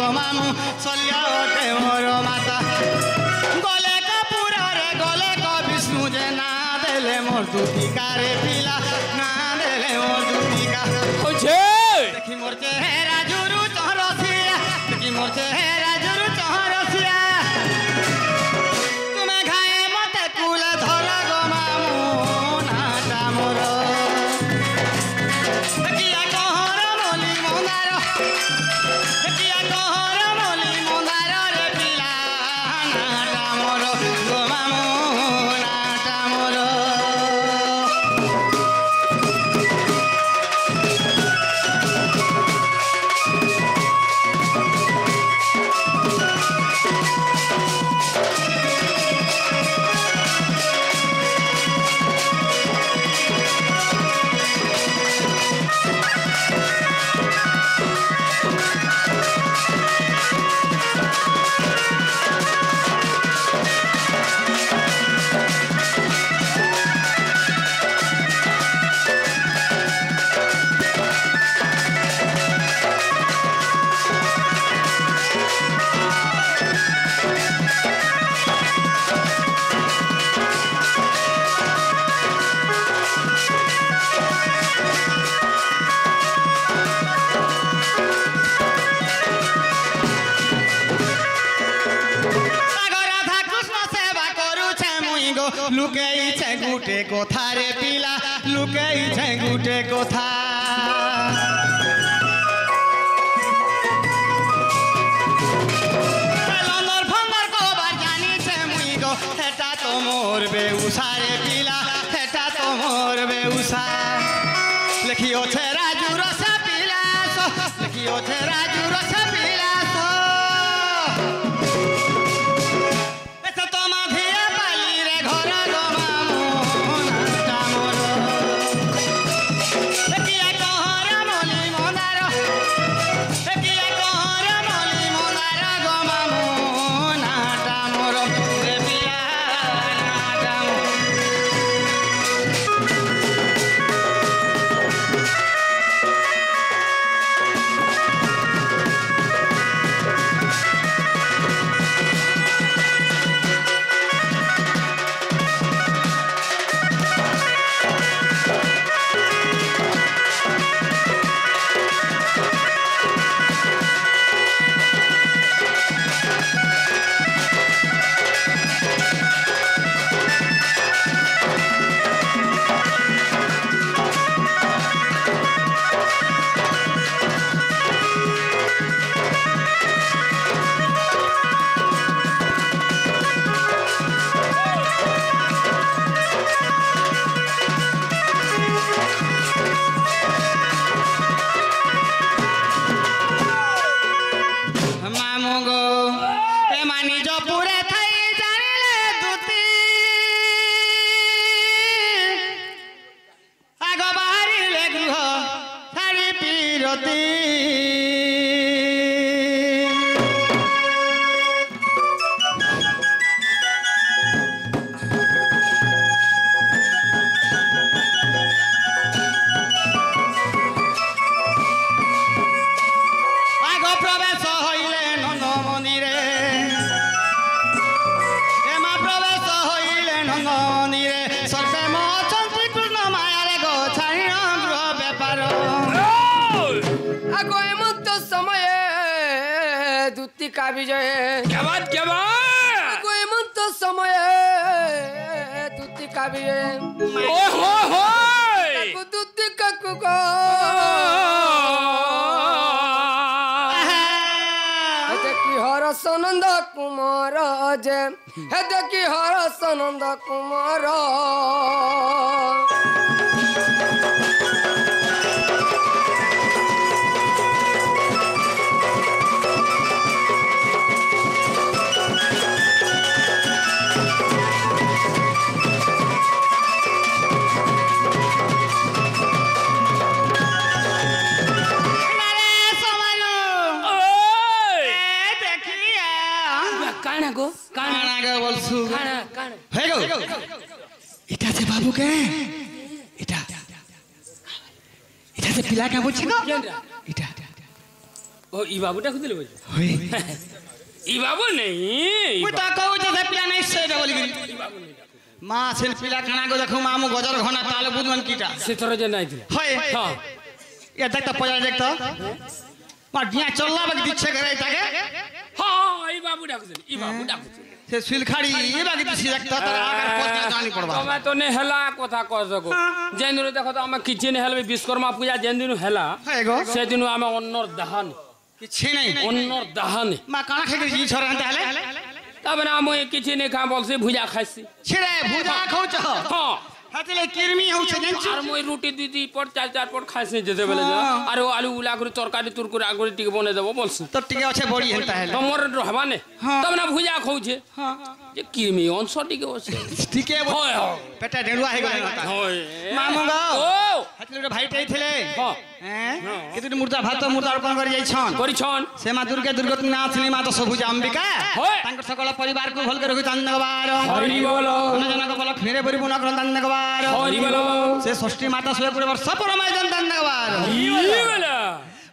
गो मामू सलिया ओटे मोर माता गले का पूरा रे गले का विष्णु जे ना देले मोर दूतिका रे पिला ना देले मोर दूतिका ओछे देखी मोर चेहरा जुरु चहरसिया देखी मोर चेहरा जुरु चहरसिया तुम्हें खाए मते कुल धर गो मामू नाटा मोर किया कहर मोली मंदार किया कहर मोली मंदार रे पिला नाटा मोर गो मामू नाटा मोर लुकेई छे गुटे कोथा रे पिला लुकेई छे गुटे कोथा लंदर फंदर को बार जानी छे मुई गो हेटा तो मोर बेउसा रे पिला हेटा तो मोर बेउसा लिखियो छे राजू रसा पिला सो लिखियो छे राजू रसा पिला सो का विजय क्या बात कोई मन तो समय दूती का विजय ओहो दूती का कुको देखी हर सनंद कुमार जे हे देखी हर सनंद कुमार इटा से बाबू के इटा इटा से पिला क्या बोल छिनो इटा ओ ई बाबू डाकुଥିଲେ बोल होय ई बाबू नहीं ମୁଁ ତ କହୁଛି ସେ ପିଲା ନାହିଁ ସେଇଟା ବୋଲିକିରି ई बाबू नहीं ମା ସେ ପିଲା କାଣାକୁ ଦେଖୁ ମାମୁ ଗଜର ଘନା ତାହେଲେ ବୁଝୁନ୍ କିଟା से थोड़ा जे नहीं थिले होय हां ये देख तो पजा देख तो मा डिया चलला बाकी दिछे करे ताके हां ई बाबू डाकुଥିଲେ ई बाबू डाकुଥିଲେ से सिलखाड़ी ये बाकी दिछे देख तो तार आकर पोत जानी पड़बा तमे तो ने हला कथा कह सको जेन दिन देखो तो हम किछि ने हेलबे विश्वकर्मा पूजा जेन दिन हला हेगो से दिन हम अन्नर दहन किछि नहीं अन्नर दहन मा काना खाके जी छोरा ताले तब ना हम किछि ने खा बोल से भुजा खाइसी छिरे भुजा खाउछ हां हातले किरमी होछ जंचु आर मोई रोटी दीदी पर चार चार पर खाइसे जेते बेले आरो आलू उला कर तरकारी तुरकुर आगुरी टिके बने देबो बोलस तो टिके अच्छे बड़ी हेंता है तमर रहबा ने हाँ। तब ना भुजा खाउछे हां जे किरमी अंश टिके ओसे टिके होय पेटा ढेड़ुआ हे गले ना होय मामू गो ओ हातले भाई टे थिले हां हैं केतु मुर्दा भात मुर्दा अर्पण कर जाई छन करी छन से माँ दुर्गा दुर्गति नाथ मा तो सबुज अंबिका होय। तांकर सकल परिवार को भल के रखु धन्यवाद हरि बोलो जनक बल फेरे बरि बुना कर धन्यवाद हरि बोलो से षष्ठी माता सोए पूरे वर्ष परमाय जन धन्यवाद ई बोला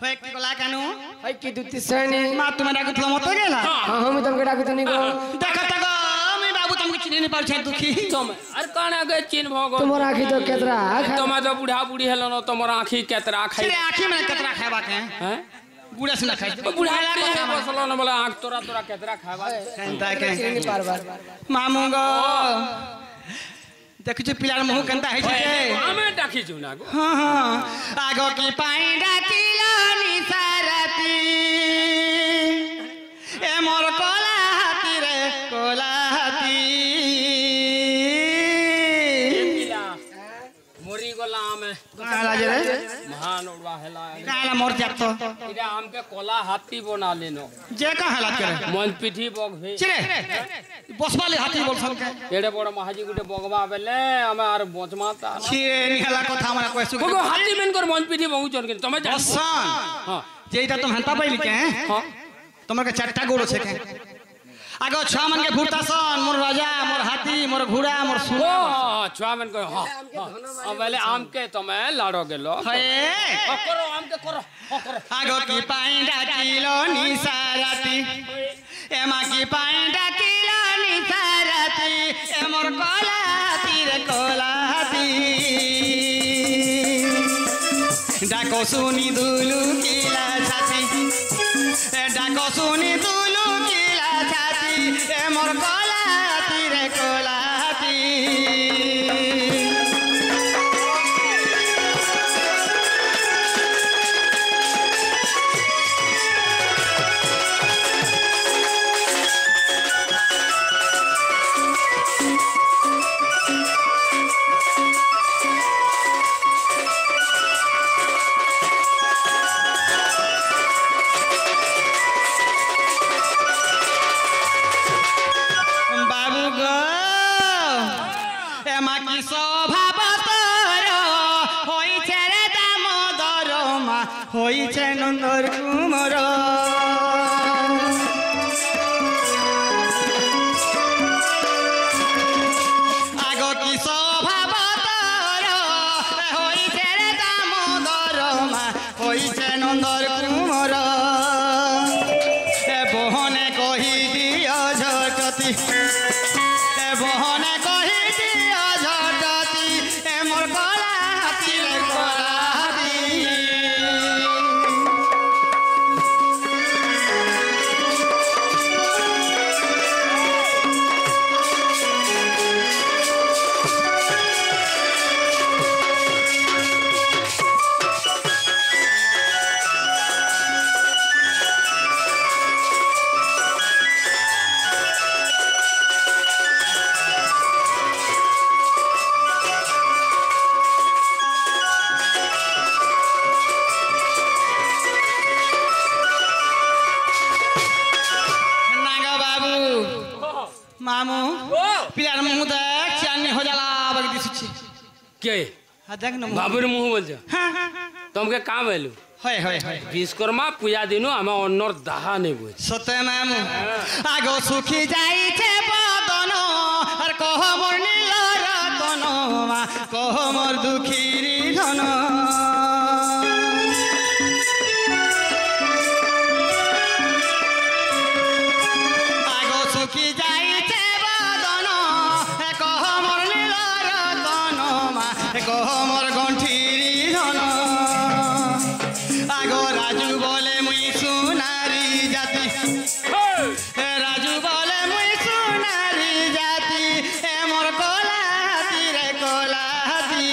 होय की गला कानु है कि दुती सैनी माँ तुम्हें डाकुथलो मत गेला हां हम तुमके डाकुतनी गो देख तक मी बाबू तुमके चिन्ह नहीं पार छै दुखी तुम अर काना के चिन्ह भगो तुम्हारा आखी तो केतरा तुम तो बुढ़ा बुढ़ी हेलो न तुमर आंखी केतरा खाई सिरे आखी में कतरा खाबा के हैं बूढ़ा से ना खाई बुढ़ा के बसलो न बोला आंख तोरा तोरा केतरा खाबा केनता के चिन्ह पार बार मामू गो देखु छ पिलार मुह केनता है छै हमें डाकी छु ना गो हां हां आगो की पाई डाकिलो निसारती ए मोर कोला हाथी रे कोला हाथी मोरी गोला में काला जे रे महान उड़वा हेला काला मोर जात तो इरा हमके कोला हाथी बना लेनो जे का हालत करे मन पिठी बग भे चिरे बसवाले हाथी बोल सन के एड़े बड़ महाजी गुटे बगवा बेले हमार बोचमाता चिरे निहला कथा हमरा कोइ सुख को हाथी में कर मन पिठी बहु चढ़ के तमे जान बसन हां जेटा तुम हंता पाइली के हां तुमर के चारटा गोड़ छे के आगो छा मन के फुरतासन मोर राजा मोर हाथी मोर घोड़ा मोर ओ सुरा छुआ मन को हां अब पहले आम के तमे लाड़ो गेलो हे करो आम के करो करो आगो की पाई डाकिलो निसारती ए मां की पाई डाकिलो निसारती ए मोर कोला तीर कोलाती डाको सुनी दुलु किला छाती ए डाको सुनी दुलु किला छाती ए मोर कोला तीर कोलाती बाबू गो एमा की स्वभावतर होई छे रे दामोदर मा होई छे नंदर कुमार आगो की स्वभावतर होई छे रे दामोदर मा होई छे नंदर कुमार ए बहने कहि दियो झटती ए बहने कहि दियो झटती ए मोर कोला हाथी रे कोला हाथी नागा बाबू मामू पिलार मुंह देख चांदनी हो जाला बग दिसुची के हा देख न बाबूर मुंह बोल जा तुमके काम भेलु होय होय होय विश्वकर्मा पूजा दिनु हम अन्नर दाहा नहीं बुझ सत्य मामू आगो सुखी जाई छे बदन और कह मोर नील रतन मा कह मोर दुखीरी धन गो राजू बोले मुई सुनारी जाति राजू बोले मुई सुनारी जाति ए मोर कोला हाथी रे कोला हाथी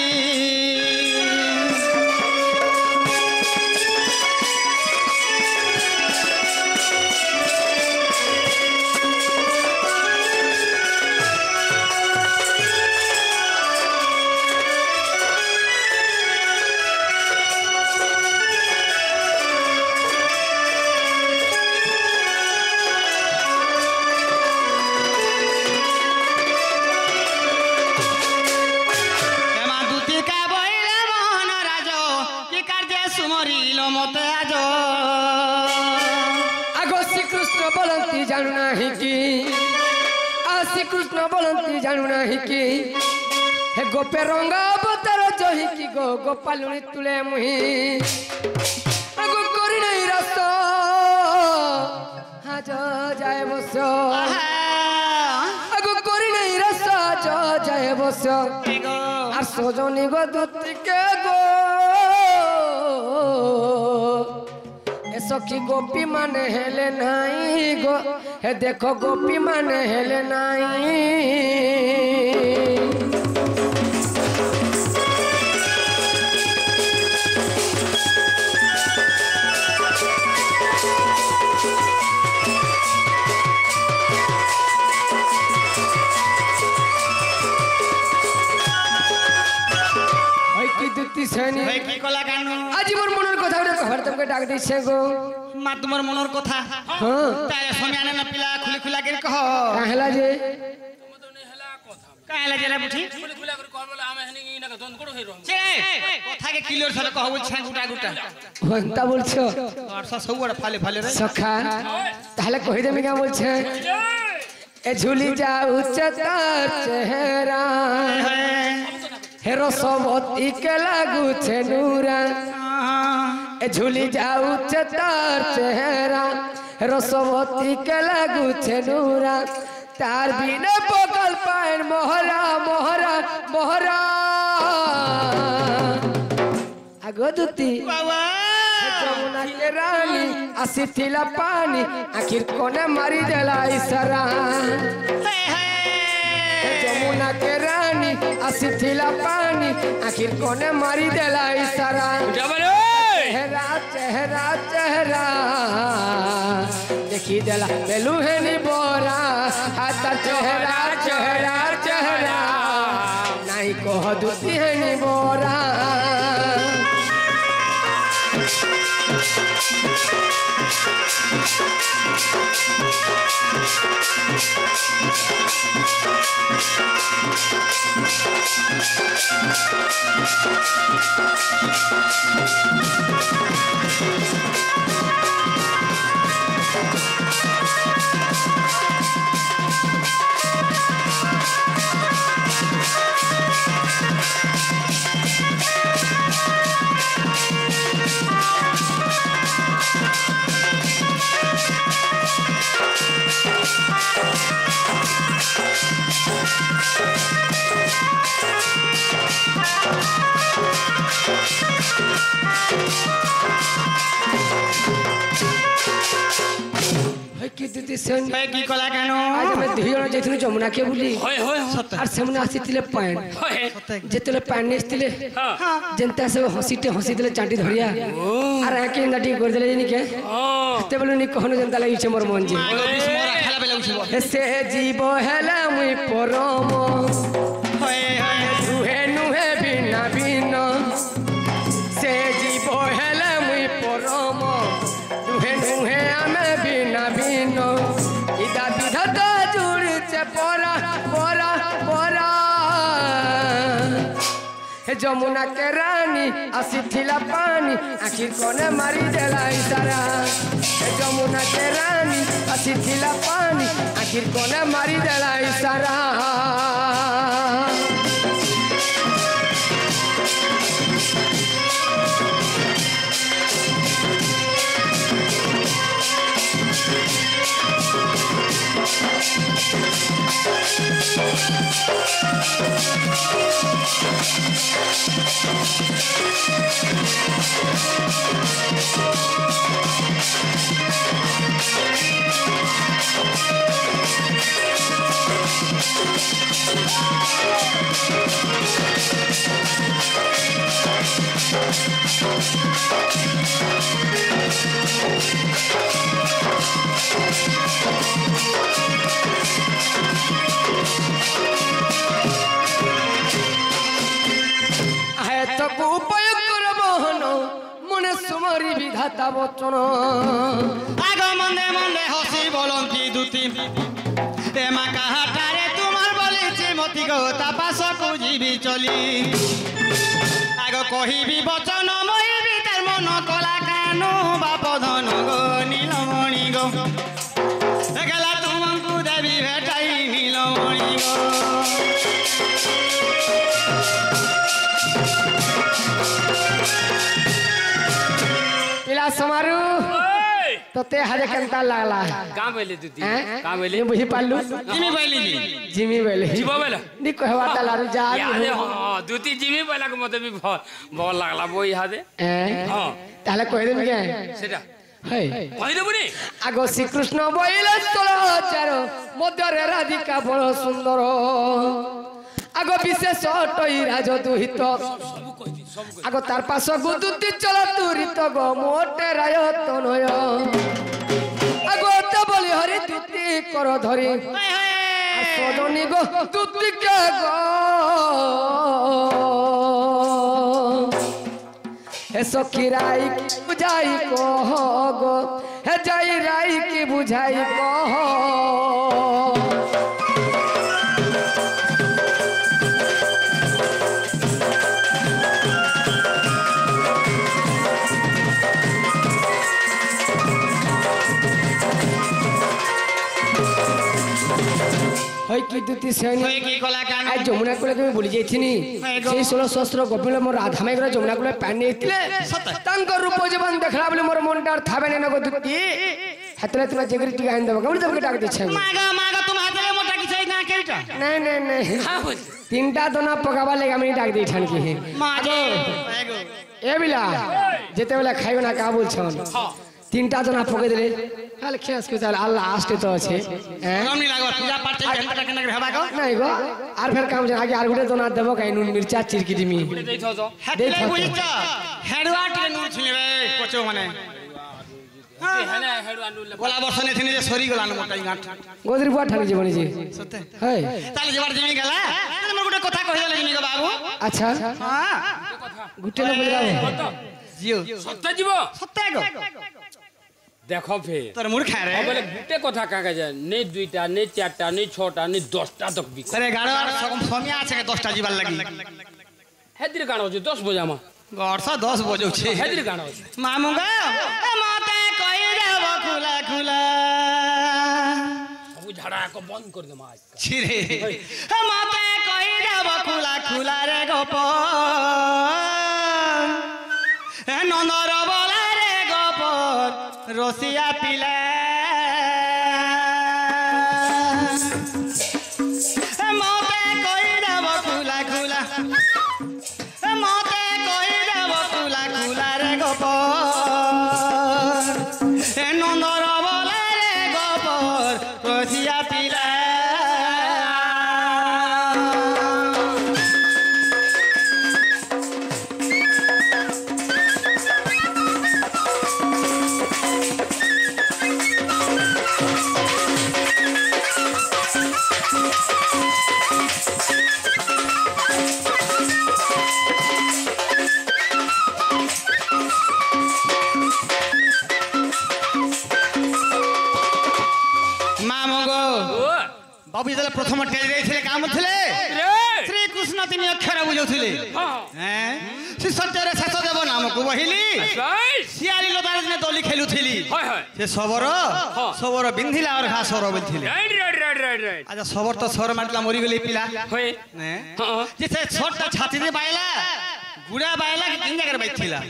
मते आज आगो श्रीकृष्ण बोलती जानू नाही कि श्रीकृष्ण बोलती जानू नाही कि हे गोपे रंग अवतार जही कि गो गोपालुनी तुले मुही आगो करी नहीं रस हाज जाए बस आगो करी नहीं रस जाए बस আর সজনী গো দুতিকে গো सखी गोपी माने हेले नाई गो हे देखो गोपी माने हेले नाई आज मोर मनर कथा घर तुमके डाक दिसे गो मा तुमर मनर कथा हां तारे समियाने न पिला खुली खुला के कह काहेला जे काहेला जे रे बुठी खुली खुला कर कहल बोले आमे हनी इना दोन कोड होई रहम छे कथा के क्लियर सरे कहबो छे गुटा गुटा हंता बोलछो और सबड़ फाले फाले रे सखा ताहले कहि देमी का बोलछे ए झूली जाऊ चतार चेहरा हेरो सबती के लागू छे नूरा ए झूली जाऊ चतार चेहरा हेरो सबती के लागू छे नूरा तार बिना बगल पाइन मोहरा मोहरा मोहरा आगो दुती बाबा जमुना के रानी आसी थिला पानी आखिर कोने मारी देला इसरा जमुना के रानी आसी थिला पानी आखिर कोने मारी देला इसरा चेहरा चेहरा चेहरा देखी देला बेलू है नी बोरा हाथ चेहरा चेहरा चेहरा नहीं कह दूती है नी बोरा की कला केनो आज मैं धियो जेथुनु जमुना के बुली होय होय आर सेमुना आसीतिले पाइन जेतले पाइन नेस्तिले जनता सब हसीटे हसीतिले चांटी धरिया आर आके नाटी कर देले नि के ते बोलु नि कहनो जनता लागि छे मोर मन जी खेला बेला उठिबो से जीव हेला मुई परम होय होय दुहे नुहे बिना बिना से जीव हेला मुई परम दुहे नुहे आमे बिना बिना इदा विधाता जुड़ी चे पोरा पोरा पोरा जमुना के रानी आसी थिला पानी आखिर कोने मारी देला इशारा जमुना के रानी आसी थिला पानी आखिर कोने मारी देला इशारा তোরি বিধাতা বচন আগ মন্দে মন্দে হসি বলন্তি দুতি এ মা কাহাটারে তোমার বলিছি মতি গো তাপাসকু ଯିବି চলি আগ কহিবি বচন মইবি তার মন কলা কানু বাপ ধন গো নীলমণি গো গেলা তোমাকে দেবী ভেটাই নীলমণি গো पिला समारू तोते हरे कंता लागला कहाँ बैले दुती हैं? कहाँ बैले ये बुझी पालू जिमी बैली जी जिमी बेले जीवा बैला नी कहवा तलारू जा यादे हाँ दुती जिमी बैला को मते भी बहुत लागला वो यादे हाँ তাহলে কই দেন কে সেটা হেই কই দেবনি আগো শ্রীকৃষ্ণ বইলে তোলা চার মধ্যরে রাধিকা বড় সুন্দর আগো বিশেষ টই রাজ দুহিত আগো তার পাশ গুদুতি চল তুরিত গো মোটে রায়ত নয় আগো তো বলি হরি দুতি কর ধরি সজনী গো দুতি কে গো হে সখী রাই বুঝাই কহ গো হে যাই রাই কি বুঝাই কহ হয় কি দুতি সেনি হই কি কলা কানু আজ যমুনা কূলে তুমি ভুলি যাইছিনি সেই 16 সহস্র গোপিল মোর রাধা মাই করে যমুনা কূলে পানি নেইছিলে তাঙ্ক রূপ জীবন দেখলা বলে মোর মনটা থাবে না গো দুতি হাতলে তুমি জেগরি টিকা আইন দেবো কেমন তোমাকে ডাক দিচ্ছে মাগা তুমি হাতে মোটা কিছু না কেইটা নাই নাই নাই তিনটা দোনা পকাবার লাগে আমি ডাক দিই ঠান কি মাগো এ বিলা যেতে বেলা খাইবে না কা বলছন তিনটা দোনা পকে দিলে তাহলে খেয়াস করে তাহলে আল্লাহ আসতে তো আছে হ্যাঁ কমনি লাগো পূজা পাঠ চাই ঘন্টা কেন হেবা গো নাই গো আর ফের কাম আগে আর গুটে দোনা দেবো কাই নুন মির্চা চিরকি দিমি দেই থো হেডলে বুঝছ হেডওয়া টিকে নুন ছিলে রে কোচো মানে হেনা হেডু আন্ডুলে গোলা বসনে থিনি যে সরি গলান মোটাই গাঁঠ গোদরি বুয়া ঠানি জীবনী জি সতে হ্যাঁ তাহলে যেবার জিমি গেলা তাহলে মোর গুটে কথা কইলে জিমি গো বাবু আচ্ছা হ্যাঁ গুটে না বলি যাবে জিও সত্য জীব সতে গো দেখো ফের তোর মুড় খায় রে বলে গুটে কথা কাকা যায় নেই দুইটা নেই চারটা নেই ছটা নেই 10টা তক বিক আরে গাড়ো আর সকম সময় আছে 10টা জিবার লাগি হেদির গান হচ্ছে 10 বজে আমা গড় 10 বজৌছে হেদির গান হচ্ছে মামু গো এ মতে কই দেব খুলা খুলা সবু ঝাড়া এক বন্ধ করে দে মা আজকা ছিরে এ মতে কই দেব খুলা খুলা রে গোপ এ নন্দর বলা রে গোপ রসিয়া পিলা এ মতে কই দেব খুলা খুলা এ মতে কই দেব খুলা খুলা রে গোপ এ নন্দর বলা রে গোপ রসিয়া পিলা বাবু যেତେବେଳେ প্রথম টেলি ଦେଇଥିଲେ কাম ଥିଲେ শ্রীকৃষ্ণ তিনি অক্ষর বুঝাউଥିଲେ হ্যাঁ শ্রী সত্যরে শেষ দেব নামକୁ বহিলি শিয়ালি লতার দিনে দলি খেলুଥିଲି সে সবর সবর বিন্ধিলা আর ঘা সর বলଥିଲେ আচ্ছা সবর তো সর মারলা মরি গলি পিলা হ্যাঁ যে সে ছোটটা ছাতি দিয়ে বাইলা গুড়া বাইলা কি তিন জায়গায় বাইছিলা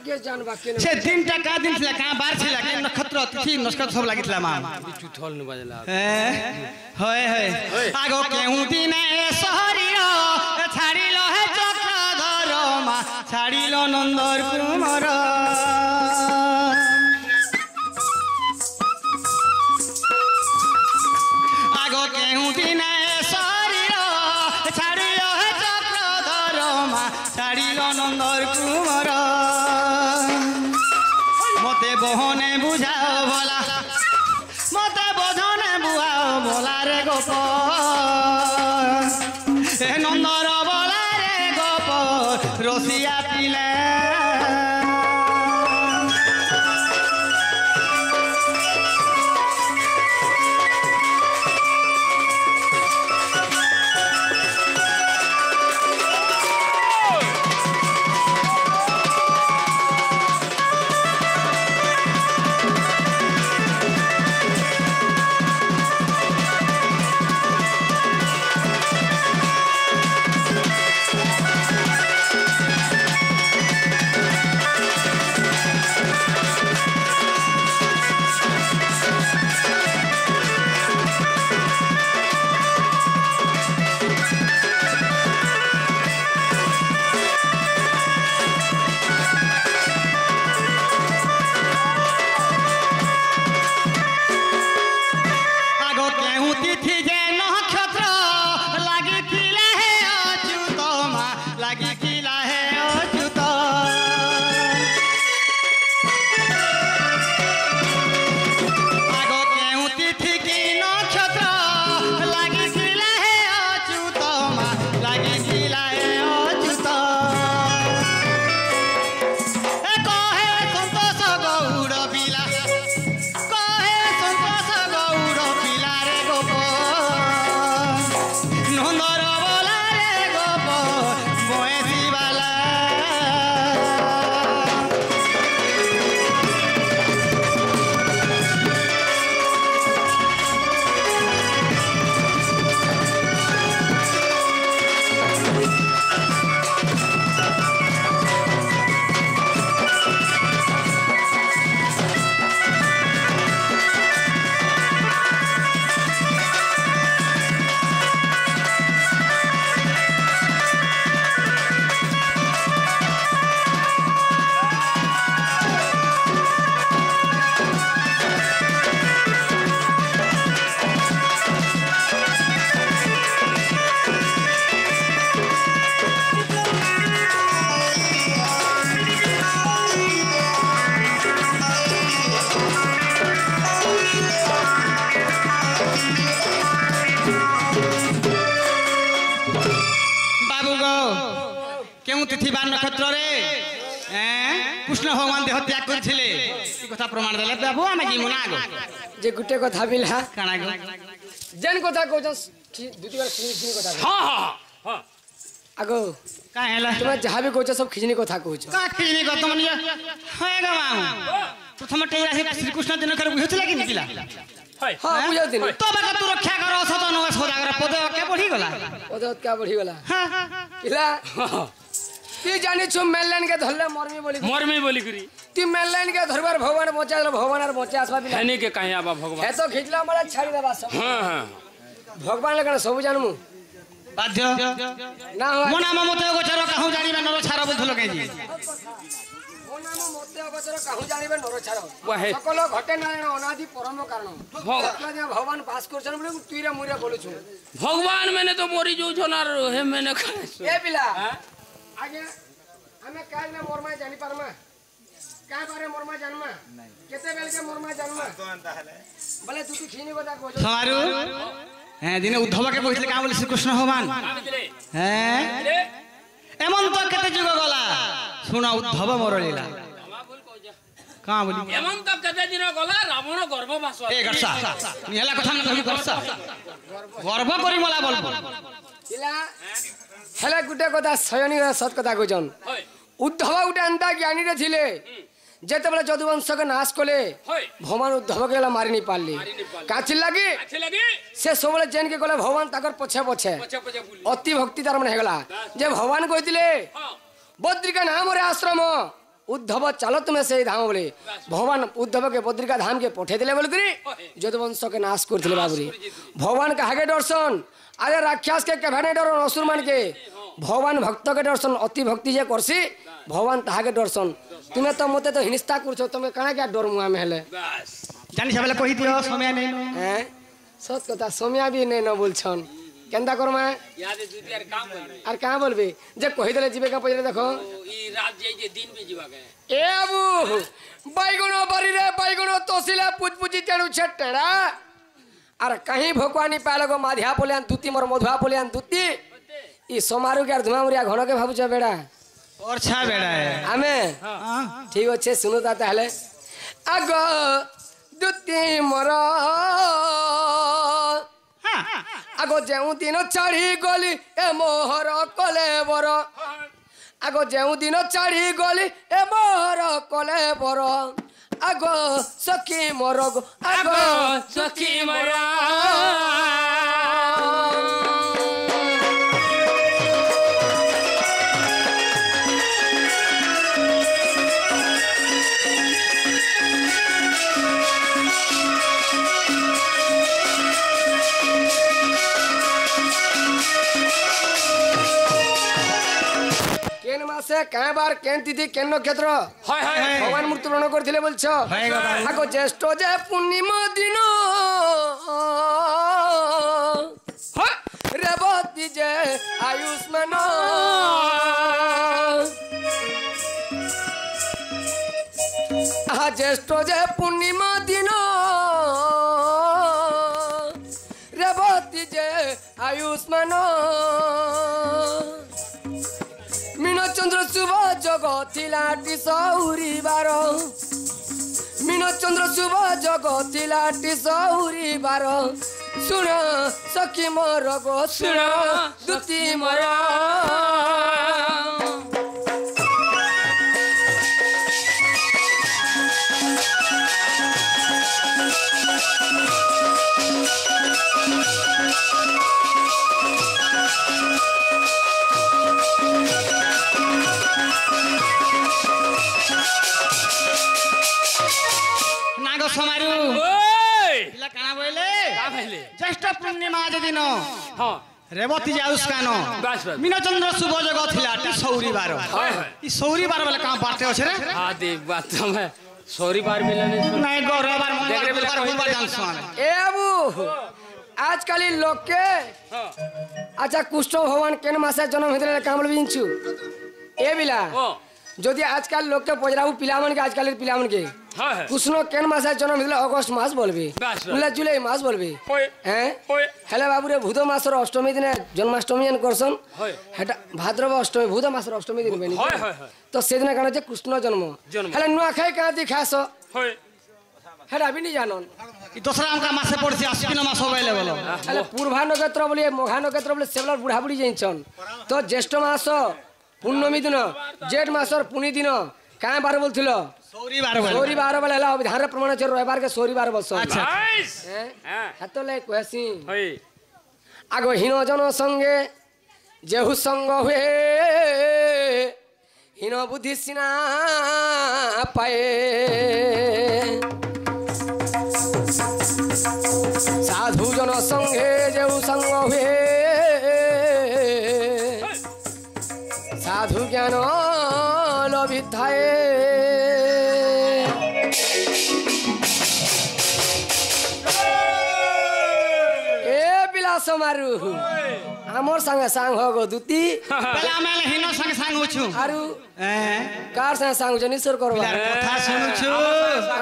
কে জানবা কেন সে দিনটা কা দিন ছিল কা বার ছিল কে নক্ষত্র তিথি নক্ষত্র সব লাগিଥିଲା মা বিচু থল ন বাজলা হয় হয় আগো কেউ দিনে শহরীর ছাড়িল হে চক্রধর মা ছাড়িল নন্দর কুমর আগো কেউ দিনে শহরীর ছাড়িল হে চক্রধর মা ছাড়িল নন্দর কুমর মতে বহনে বুঝাও বলা মতে বোঝনে বুঝাও বলা রে গোপ এ নন্দর বলা রে গোপ রসিয়া পিলে ପରେ କୃଷ୍ଣ ଭଗବାନ ଦେହ ତ୍ୟାଗ କରିଥିଲେ ଏ କଥା ପ୍ରମାଣ ଦେଲେ ବାବୁ ଆମେ ଯିମୁ ନା ଆଗ ଯେ ଗୋଟେ କଥା ବିଲା କାଣା ଗো ଯେନ୍ କଥା କହୁଛ ଦୁତି ବାର ଖିଜିନି କଥା ହଁ ହଁ ହଁ ଆଗो କାଁ ହେଲା ତୁମେ ଯାହା ବି କହୁଛ ସବୁ ଖିଜିନି କଥା କହୁଛ କାଁ ଖିଜିନି କଥା ମାନେ ହେ ଗା ମାମୁ ପ୍ରଥମ ଟେ ଶ୍ରୀକୃଷ୍ଣ ଦିନ କରି ବୁଝୁଥିଲା କି ନିକିଲା হয় ହଁ ବୁଝାଉଥିଲି তো বাকা তু রক্ষা কর সত নগ সদাগর পদ কে বঢ়ি গলা পদত কা বঢ়ি গলা কিলা তুই জানিছ মেললাইন কে ধরলে মরমি বলি করি তুই মেললাইন কে ধরবার ভগবান বচাইল ভগবান আর বচে আসবা বিনা হেনি কে কাহি আবা ভগবান হে তো খিজলা মারা ছাড়ি দেবা সব হ্যাঁ হ্যাঁ ভগবান লাগা সব জানমু বাধ্য না হয় মো নাম মতে গোচর কাহু জানিবা নর ছাড় বুঝলো কেজি মো নাম মতে অগচর কাহু জানিবে নর ছাড় ওহে সকল ঘটে নারায়ণ অনাদি পরম কারণ ভগবান বাস করছন বলে তুই রে মুরে বলুছ ভগবান মেনে তো মরি যাউছন আর হে মেনে এ পিলা আগে আমি কাজ না মরমা জানি পারমা কা বারে মরমা জানমা কেতে বেল কে মরমা জানমা বলে তুই খিনি কথা কইছ সমারু হ্যাঁ দিনে উদ্ধবকে কইছিলে কা বলে শ্রীকৃষ্ণ ভগবান হ্যাঁ এমন তো কেতে যুগ গলা শুনা উদ্ধব মোর লীলা কা বলি এমন তো কেতে দিন গলা রাবণ গর্ভবাস এ গর্ষা নিহলা কথা না কবি গর্ষা গর্ভ করি মলা বলবো ইলা হেলা গুটে কথা সয়নি সত কথা কইছন উদ্ধব গুটে আন্তা জ্ঞানী রে ছিলে যেতেবেলে যদুবংশকে নাশ কলে ভগবান উদ্ধবকে গেলা মারি নি পারলি কাছিল লাগি সে সবলে জেনকে গলে ভগবান তাকর পছে পছে অতি ভক্তি তার মানে হেগলা যে ভগবান কইতিলে বদ্রিকা নামরে আশ্রম উদ্ধব চালো তুমি সেই ধাম বলে ভগবান উদ্ধবকে বদ্রিকা ধামকে পঠে দিলে বলে করি যদুবংশকে নাশ করছিলে বাবুরি ভগবান কাহাকে দর্শন আরে রাক্ষস के केभे नहीं डरन असुर मान के भगवान भक्त के दर्शन अति भक्ति जे करसी भगवान ताहाके दर्शन तुमे तो मते तो हिंसा करछो तुमे काना क्या डर मुआ में हेले बस জানি সবেলে কই দিও সময় নেই हैं सत कथा सोमिया भी नहीं न बोलछन केंदा करमा याद दुती यार काम कर और कहां बोलबे जे कहि देले जीवे का पहिले देखो ई रात जाई जे दिन भी जीवा के ए अबू बैगुनो बरी रे बैगुनो तोसिला पुजपुजी चणु छटड़ा अरे कहीं भोकवानी पाले गो माधिया पोलियान दूती मोर मधुआ पोलियान दूती ई सोमारु के धुमा मुरिया घण के भाबुछ बेड़ा और छा बेड़ा है आमे ठीक अच्छे सुनुता ताहले आगो दूती मोर आगो जेउ दिन चढ़ी गली ए मोहर कले बर आगो जेउ दिन चढ़ी गली ए मोहर कले बर आगो सखी मोर आगो सखी मरा केन मासे काहे बार केन तिथि केन नक्षत्र हाय हाय भगवान मृत्युवरण करथिले बोलछ आगो ज्येष्ठ जे पूर्णिमा दिन रेवती जे आयुष्मान आहा ज्येष्ठ जे पूर्णिमा दिन रेवती जे आयुष्मान मीनचंद्र शुभ जगतिलाटी सौरीबार मीनचंद्र शुभ जगतिलाटी सौरीबार सुन सखी मोर गो सुन दूती मोर নাগো সমারু ओए ইলা কানা বইলে का भइले জ্যৈষ্ঠ পূর্ণিমা দিন हां রেবতী যাউস কান बस बस মিনচন্দ্র শুভ জগ থিলা টি সৌরিবার ই সৌরিবার বলে কাম পাতে আছে রে हां देख बात तो मैं सॉरी बार मिला नहीं सुन নাই গরবার দেখ রে মঙ্গলবার বেটা, বুধবার জানছ আমি ए अबू आजकल लोग के हां अच्छा कुष्ठ भगवान केन मासे जन्म हेतले काम बिंचु ए बिला ओ যদি আজকাল লোককে পচরাবু পিলামনকে আজকালের পিলামনকে হ্যাঁ হ্যাঁ কৃষ্ণ কেন মাসে জন্ম হয়েছিল অগস্ট মাস বলবে বাস, বাস। বলে জুলাই মাস বলবে হয় হ্যাঁ হয় হেলে বাবুরে ভূত মাসের অষ্টমী দিনে জন্মাষ্টমী যেন করছন হয় হেটা ভাদ্রব অষ্টমী ভূত মাসের অষ্টমী দিন বেনি হয় হয় হয় তো সেদিন কেন হচ্ছে কৃষ্ণ জন্ম জন্ম। হেলে নুয়া খাই কাঁদি খাস হয় হেটা বিনি জানন দোসরা আমকা মাসে পড়ছে আশ্বিন মাস হবাইলে বলো হেলে পূর্ভা নক্ষত্র বলি মঘা নক্ষত্র বলি সেবলার বুড়া বুড়ি যাইছন তো জ্যেষ্ঠ মাস পূর্ণমী দিন জেঠ মাসর পুনি দিন কাঁ বার বলছিল সৌরি বার বলে সৌরি বার বেলা হেলা ধারে প্রমাণ আছে রবিবার কে সৌরি বার বলছ আচ্ছা নাইস হ্যাঁ হ্যাঁ হাতলে কয়েছি হয় আগ হীন জন সঙ্গে যেহু সঙ্গ হুয়ে হীন বুদ্ধি সিনা পায়ে সাধু জন সঙ্গে যেহু সঙ্গ হুয়ে সাধু জ্ঞান লভিথায়ে এ বিলাস মারু আমার সঙ্গে সাং হগ দুতি বেলে আমি হিন সঙ্গে সাং হছু আরু হ্যাঁ কার সঙ্গে সাং হচ্ছে নিশ্চয় করবা পিলার কথা শুনুছু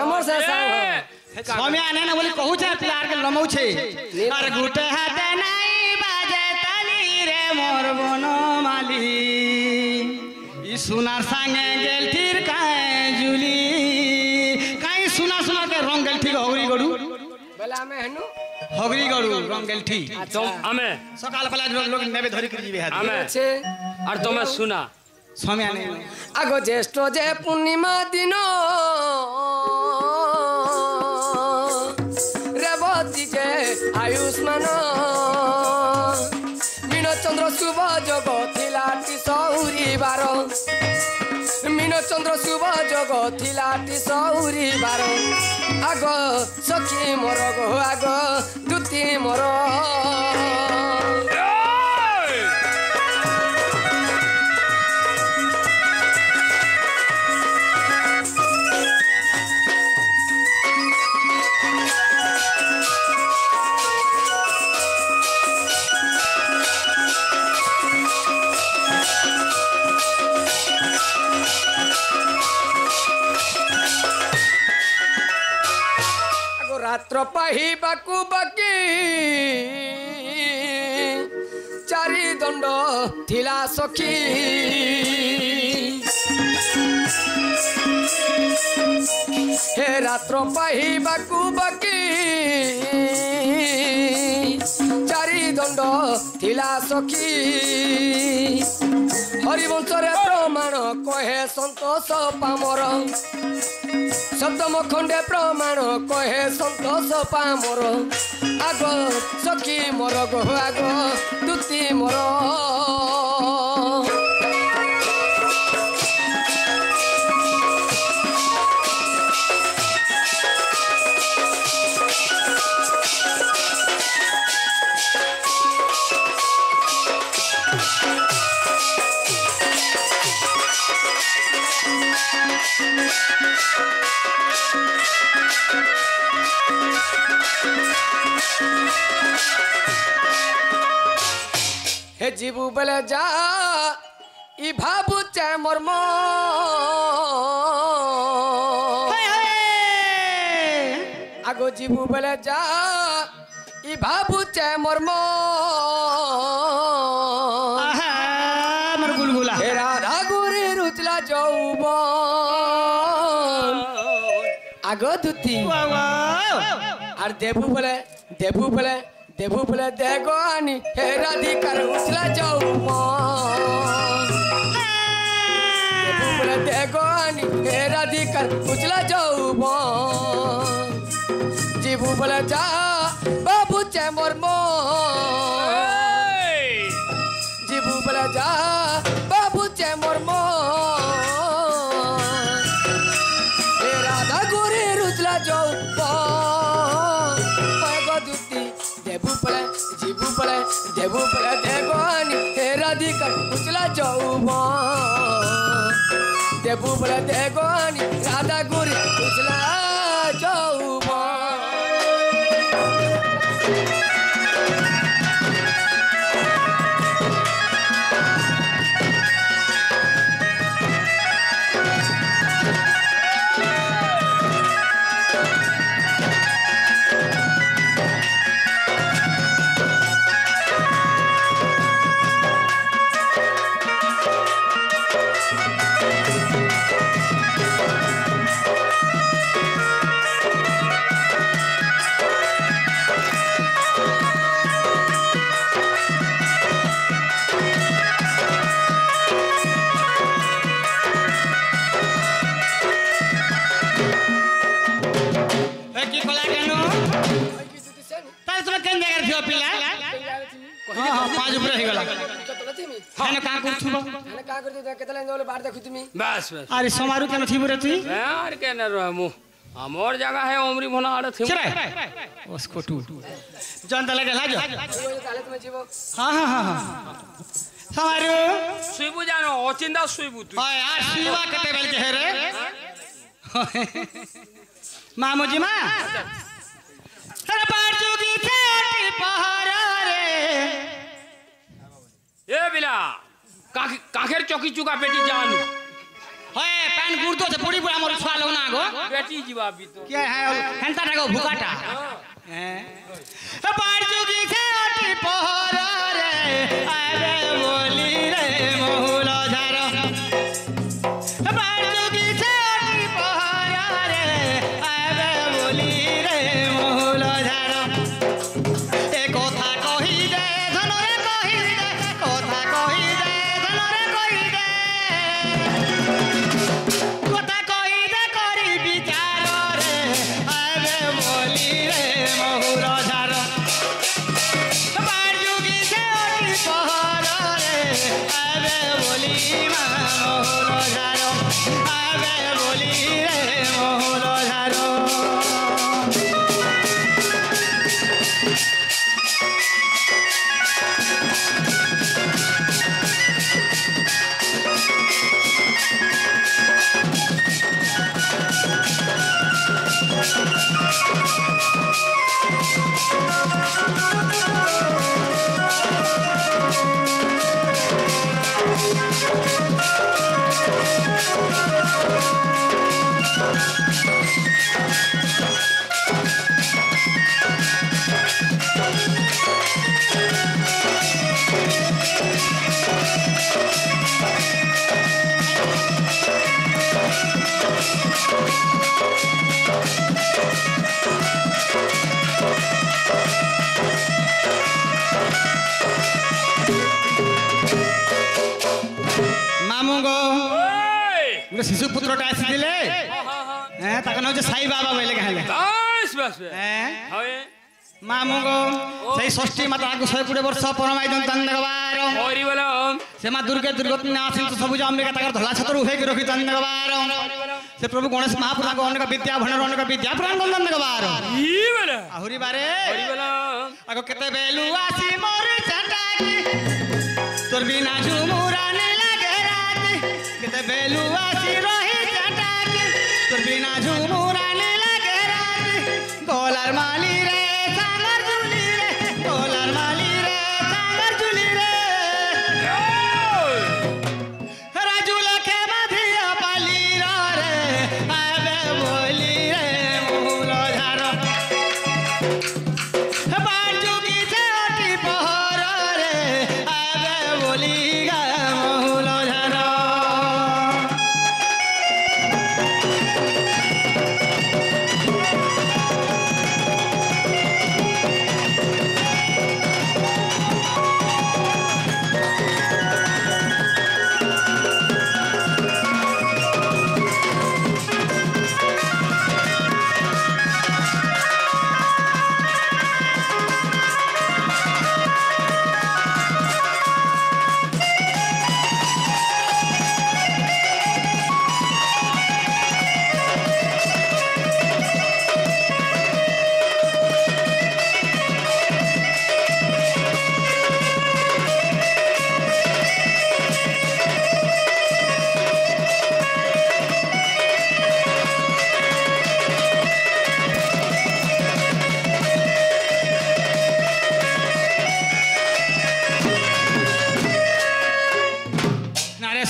আমার সঙ্গে সাং হগ স্বামী আনে না বলি কহুছে পিলার কে লমৌছে আর গুটে হাতে নাই বাজে তালি রে মোর বনমালি ই সোনার সঙ্গে গেল ঠিক কায় জুলি কাই সোনা সোনা কে রং গেল ঠিক হগরি গড়ু বেলা আমি হেনু হগরি গড়ু রং গেল ঠিক तुम हमें সকাল বেলা লোক নেবে ধরি করে দিবে হাতে हमें আছে और तुम्हें सुना স্বামী আনে আগ জ্যেষ্ঠ যে পূর্ণিমা দিন রেবতী যে আয়ুষ্মান মীনচন্দ্র শুভ যোগ থিলাটি সৌরিবার মীনচন্দ্র শুভ যোগ থিলাটি সৌরিবার আগ সখী মর গো আগ দুতি মর রাত্র পাহিবাকু বাকি চারি দণ্ড থিলা সখী হে রাত্র পাহিবাকু বাকি চারি দণ্ড থিলা সখী হরিবংশরে প্রমাণ কহে সন্তোষ পামর সপ্তম খণ্ডে প্রমাণ কহে সন্তোষ পামর আগ সখী মর গো আগ দুতি মর হে জীবু বলে যা ই ভাবুছে মর্ম আগো জীবু বলে যা ই ভাবুছে মর্ম আহা আমার গুলগুলা হে রাধা গুরি রুচলা যৌব আগো দুতি আর দেবু বলে দেবু বলে দেবু বলে দেখো আনি হে রাধিকার উচলা যৌব দেবু বলে দেখো আনি হে রাধিকার উচলা যৌব জীবু বলে যা বাবু চে মর্ম জীবু বলে যা বাবু চে মর্ম হে রাধা গোরে রুচলা যৌব দুতি দেবু বলে জীবু বলে দেবু বলে দেখো আনি হে রাধিকার উচলা যৌব দেবু বলে দেখো আনি রাধা গোরে উচলা যৌব ए की कोला केनु तार तुम केन जगह थियो पिला हां 5 ऊपर हे गला खाने का करथुबो खाने का करथु केतला जोले बाहर देखु तुमी बस बस अरे समारू केन थी बरे तू यार के न रहमु हमर जगह है उमरी भोना आड़ थी उसको टू जन लगे लाजो ताले तुम जीवो हां हां हां समारू सुइबु जानो ओचिंदा सुइबु तू हां यार शिवा कते बेल के रे मामूजी मां अरे पार्जुगी छेटी पहारा रे ए बिला काखेर चौकी चुका बेटी जान होए पैन गुर्दो से पूरी पूरा मोर छुआ लो ना गो बेटी जीवा भी तो क्या है हेंता टाको भुकाटा हैं पार्जुगी छेटी पहारा रे आवे बोली रे मोहुलो झारो पार्जुगी छेटी पहारा रे आवे बोली रे मोहुलो झारो ए कोथा कहि दे धनरे कहि दे कोथा कहि दे धनरे कहि दे कोथा कहि दे करी विचार रे आवे बोली रे मोहुलो झारो पार्जुगी छेटी पहारा रे आवे बोली मोहुलो झारो आवे बोली रे मोहुलो झारो मामू गो गोटे शिशु पुत्रटा आसीले हैं ताका नाम साई बाबा बोले कहले बस बस हैं हवे मामू गो सही षष्ठी माता को 120 वर्ष परमाई दंतन दगबार होरी बोलो से मां दुर्गे दुर्गति नासिन तो सबुज अंबिका ताकर धला छतर उहे के रखि दंतन दगबार से प्रभु गणेश महापुरा को अनेक विद्या भंडार अनेक विद्या पुराण दंतन दगबार ई बोलो आहुरी बारे होरी बोलो आगो केते बेलु आसी मोर चटाकी तोर बिना झुमुरा ने लागे रात केते बेलु आसी रही चटाकी तोर बिना झुमुरा ने लागे रात गोलार माली रे सांगर जुली रे गोलार माली रे सांगर जुली रे राजू लखे बाधिया पाली रे आवे बोली रे मोहुलो झारो पार्जुगी छेटी पहारा रे आवे बोली गा मोहुलो झारो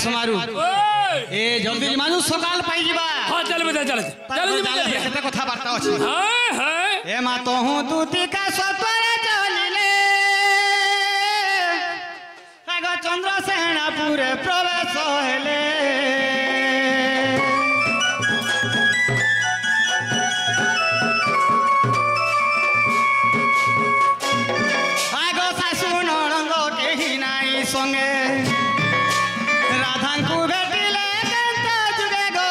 समारू ए जल्दी मानु सकाल पाई जीवा हां चल बता चल केते कथा बार्ता अछि हां हां ए मा तो हूं दूती का सपर चलिले आगो चंद्र सेनापुर प्रवेश हेले आगो सासु नणंद केही नाई संगे राधांकु भेटिले केंता जुगे गो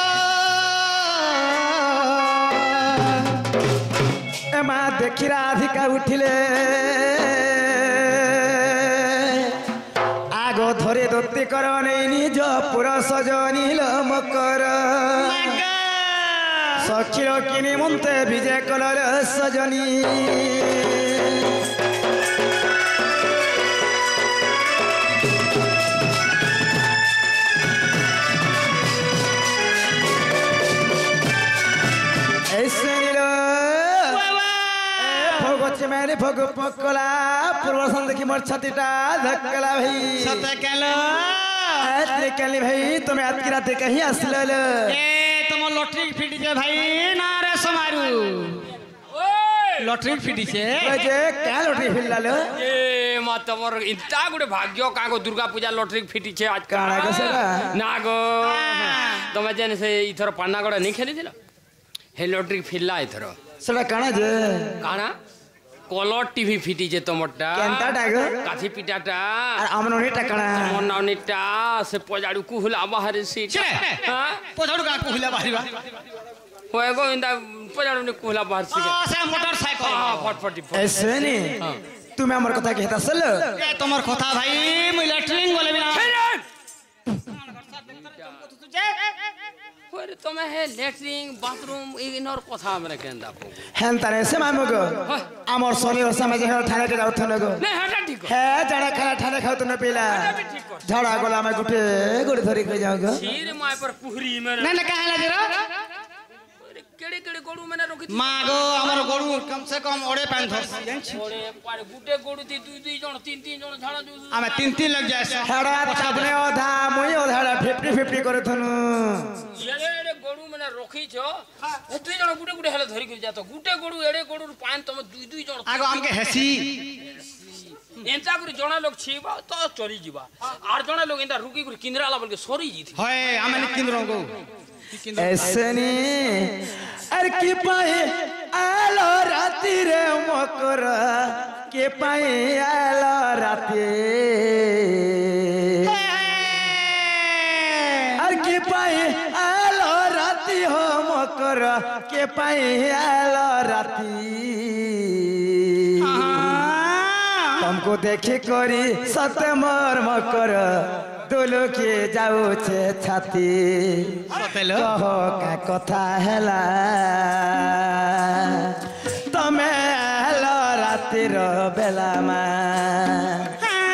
ମା ଦେଖି ରାଧିକା ଉଠିଲେ ଆଗ ଧରେ ଦତ୍ତି କର ନେଇ ନିଜ ପୁର ସଜନିଲ ମକର ସଖିର କିନି ମନ୍ତେ ବିଜେ କଲର ସଜনী मैंने भोग पकला पूर्व देखी मोर छातीटा धक्कला भाई सते केलो आत्रे केली भाई तुम्हें आज की रात कहीं असलल ए तुम लॉटरी फिटी जे भाई ना रे समारू ओए लॉटरी फिटी छे जे क्या लॉटरी फिल्लालो ए मा तमर इता गुडे भाग्य कागो दुर्गा पूजा लॉटरी फिटी छे आज काणा कसरा ना गो तमे जेने से इथर पानागड नहीं खेली दिलो हे लॉटरी फिल्ला इथर सडा काणा जे काणा कलर टीवी फिटी जे तमरटा केनता डागो काठी पिटाटा और अमनोनी टकणा मनावनीटा से पजाडू कुहला बाहर सीट हां पोछाडू का कुहला बाहरीबा होय गो इंदा पजाडू ने कुहला बाहर सीट से मोटरसाइकिल हां फटफटी ऐसे नहीं तुम्हें हमर कथा कहता सल ए तमर कथा भाई मुई लैट्रिन बोले बिना होय तमे हे लैट्रिन बाथरूम इनर कथा हमरे केंदा को हेन तारे से मामुगो हमर सोनी और समाज हे ठाणे के जाउथ लगो नहीं हटा ठीक हे जड़ा खाना ठाणे खाउत न पीला झड़ा गोला में गुटे गुड़ धरी के जाओगो खीर माय पर पुहरी में ना ना काहे लागे केड़े केड़े गोडू मैंने रोकी मागो हमर गोडू कम से कम ओडे पान धस ओडे पारे गुटे गोडू ती दुई दुई जण तीन तीन जण झाड़ा जो हमें तीन तीन लग जाए हेड़ा तबने ओधा मुई ओधाड़ा 50-50 करे थनु एड़े गोडू मैंने रोकी छो दुई जण गुटे गुटे हेले धरी के जातो गुटे गोडू एड़े गोडू पान तम दुई दुई जण आगो हमके हेसी एंता गुरी जणा लोग छीबा तो चोरी जीवा आर जणा लोग एंता रुकी गुरी किंद्राला बोल के सोरी जी थी होय हमें निकिन रंगो ऐसे नहीं अरे की पाए आलो राती रे मकर के पाए आलो राती अरे की पाए आलो राती हो मकर के पाए आलो राती तुमको देखे करी सत्य मर मकर दोलो के जाऊ छे छाती सतेलो कहो का कथा हैला तमे हेलो रातिर बेला मा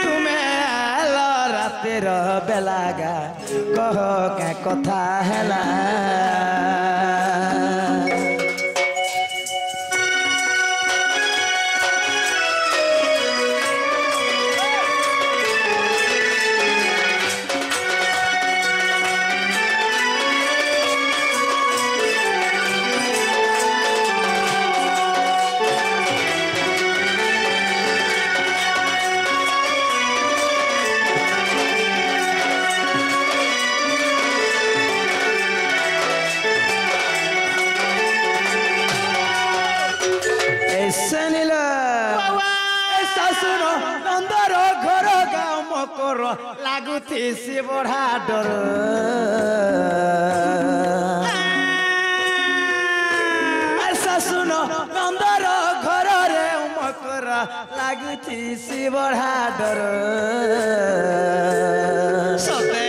तुमे हेलो रातिर बेला गा कहो का कथा हैला लागुती से बड़ा डर ऐसा सुनो नंदर घर रे मकर लागुती से बड़ा डर सते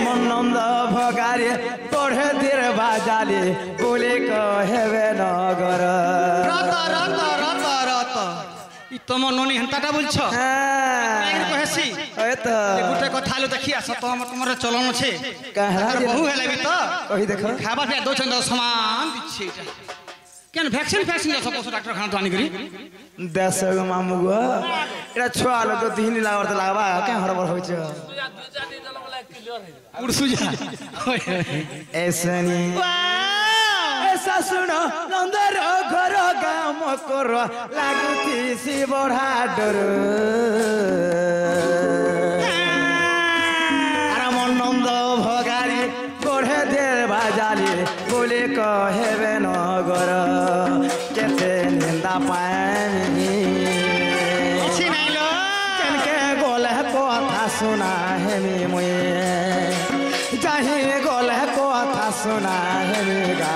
मन नंद भगारे पढ़े देर बाजाले बोले कहेबे नगर रत रत रत रत इ तम ननी हंताटा बोलछ एगरे कहेसी ए त गुटे कथा लो देखि आस तो हम तुमरे चलन छे कहरा बहु हेले भी तो कहि देखो खाबा पे दो चंद समान दिछे केन वैक्सीन वैक्सीन सब पशु डॉक्टर खाना तो आनी करी देश गो मामू गो एरा छुआ लो तो दिन लागत लागबा के हड़बड़ होय छ उड़सु जा ऐसनी ऐसा सुनो नंदर घर गाम कर लागुती सी बड़ा डर आर मन नंद भगारी पढ़े देर बाजाली बोले कहेबे नगर केते निंदा पानी छी नहीं लो केनके गोले कथा सुना हेमी मुए जाही गोले कथा सुना हेमी गा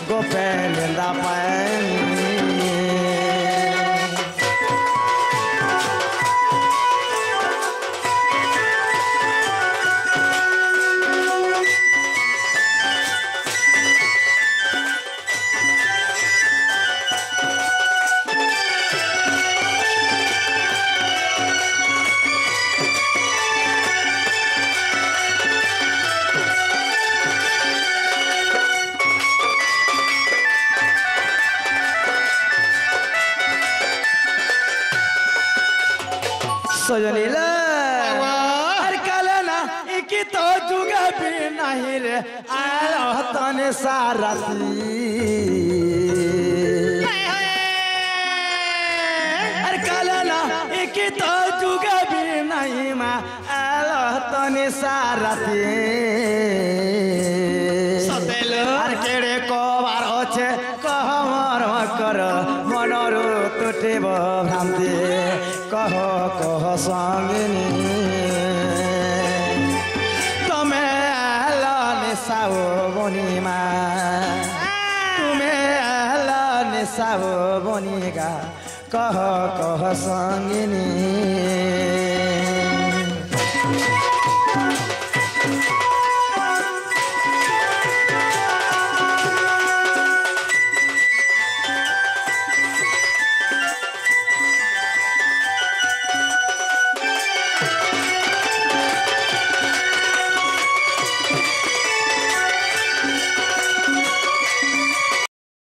गोपे निंदा पानी सजनीला अरे काले ना इकी तो जुगा भी नहीं रे आया तने सारथी अरे काले ना इकी तो जुगा भी नहीं मा आया तने सारथी अरे केड़े को बार होचे कहमर मकर मनरु तुटिब भ्रांति कह कह संगिनी तमे आला निसाओ बनिमा तुमे आला निसाओ बनिगा कह कह संगिनी